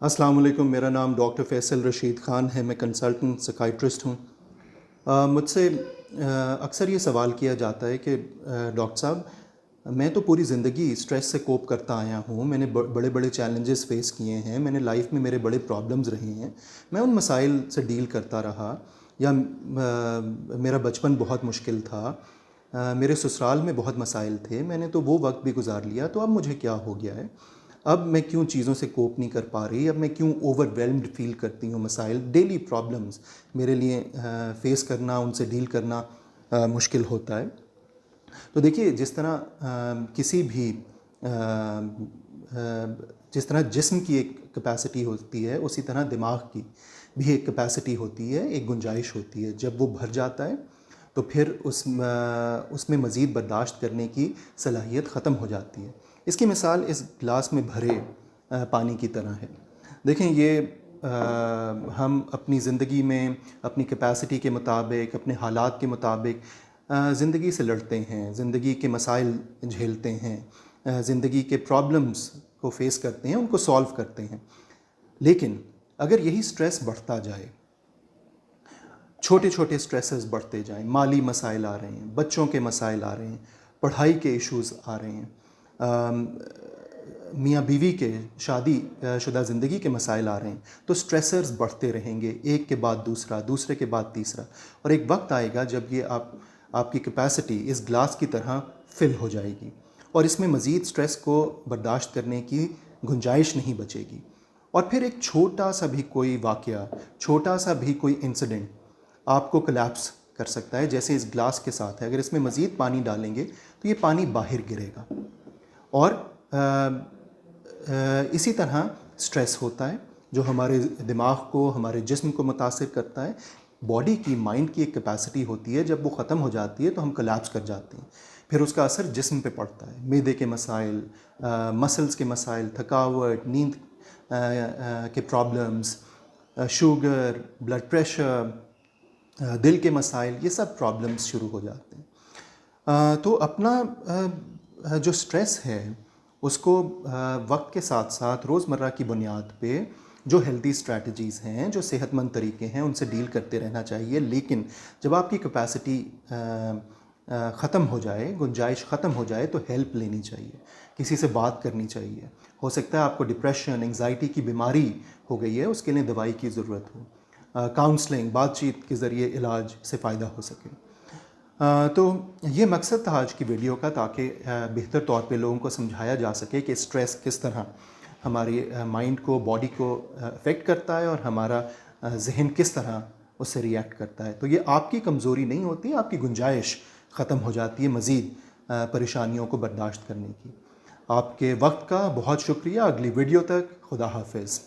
अस्सलाम वालेकुम। मेरा नाम डॉक्टर फैसल रशीद ख़ान है। मैं कंसल्टेंट साइकियाट्रिस्ट हूँ। मुझसे अक्सर ये सवाल किया जाता है कि डॉक्टर साहब, मैं तो पूरी ज़िंदगी स्ट्रेस से कोप करता आया हूँ। मैंने बड़े बड़े चैलेंजेस फ़ेस किए हैं। मैंने लाइफ में मेरे बड़े प्रॉब्लम्स रहे हैं। मैं उन मसाइल से डील करता रहा। या मेरा बचपन बहुत मुश्किल था। मेरे ससुराल में बहुत मसाइल थे। मैंने तो वो वक्त भी गुजार लिया। तो अब मुझे क्या हो गया है? अब मैं क्यों चीज़ों से कोप नहीं कर पा रही? अब मैं क्यों ओवरवेल्म्ड फील करती हूँ? मसाइल, डेली प्रॉब्लम्स मेरे लिए फेस करना, उनसे डील करना मुश्किल होता है। तो देखिए, जिस तरह किसी भी जिस तरह जिस्म की एक कैपेसिटी होती है, उसी तरह दिमाग की भी एक कैपेसिटी होती है, एक गुंजाइश होती है। जब वो भर जाता है तो फिर उसमें मज़ीद बर्दाश्त करने की सलाहियत ख़त्म हो जाती है। इसकी मिसाल इस गिलास में भरे पानी की तरह है। देखें, ये हम अपनी ज़िंदगी में अपनी कैपेसिटी के मुताबिक, अपने हालात के मुताबिक ज़िंदगी से लड़ते हैं, ज़िंदगी के मसाइल झेलते हैं, ज़िंदगी के प्रॉब्लम्स को फेस करते हैं, उनको सॉल्व करते हैं। लेकिन अगर यही स्ट्रेस बढ़ता जाए, छोटे छोटे स्ट्रेसेस बढ़ते जाएं, माली मसाइल आ रहे हैं, बच्चों के मसाइल आ रहे हैं, पढ़ाई के इश्यूज़ आ रहे हैं, मियाँ बीवी के शादी शुदा ज़िंदगी के मसाइल आ रहे हैं, तो स्ट्रेसर्स बढ़ते रहेंगे, एक के बाद दूसरा, दूसरे के बाद तीसरा। और एक वक्त आएगा जब ये आपकी कैपेसिटी इस ग्लास की तरह फिल हो जाएगी और इसमें मज़ीद स्ट्रेस को बर्दाश्त करने की गुंजाइश नहीं बचेगी। और फिर एक छोटा सा भी कोई वाक़या, छोटा सा भी कोई इंसिडेंट आपको कोलैप्स कर सकता है। जैसे इस ग्लास के साथ है, अगर इसमें मज़ीद पानी डालेंगे तो ये पानी बाहर गिरेगा। और इसी तरह स्ट्रेस होता है जो हमारे दिमाग को, हमारे जिस्म को मुतासिर करता है। बॉडी की, माइंड की एक कैपेसिटी होती है, जब वो ख़त्म हो जाती है तो हम कोलैप्स कर जाते हैं। फिर उसका असर जिस्म पे पड़ता है। मैदे के मसाइल, मसल्स के मसाइल, थकावट, नींद के प्रॉब्लम्स, शुगर, ब्लड प्रेशर, दिल के मसाइल, ये सब प्रॉब्लम्स शुरू हो जाते हैं। तो अपना जो स्ट्रेस है उसको वक्त के साथ साथ रोज़मर्रा की बुनियाद पे जो हेल्दी स्ट्रैटेजीज़ हैं, जो सेहतमंद तरीके हैं, उनसे डील करते रहना चाहिए। लेकिन जब आपकी कैपेसिटी ख़त्म हो जाए, गुंजाइश ख़त्म हो जाए, तो हेल्प लेनी चाहिए, किसी से बात करनी चाहिए। हो सकता है आपको डिप्रेशन, एंग्जाइटी की बीमारी हो गई है, उसके लिए दवाई की ज़रूरत हो। काउंसलिंग, बातचीत के ज़रिए इलाज से फ़ायदा हो सके। तो ये मकसद था आज की वीडियो का, ताकि बेहतर तौर पे लोगों को समझाया जा सके कि स्ट्रेस किस तरह हमारी माइंड को, बॉडी को अफेक्ट करता है और हमारा जहन किस तरह उससे रिएक्ट करता है। तो ये आपकी कमज़ोरी नहीं होती, आपकी गुंजाइश ख़त्म हो जाती है मज़ीद परेशानियों को बर्दाश्त करने की। आपके वक्त का बहुत शुक्रिया। अगली वीडियो तक खुदा हाफिज़।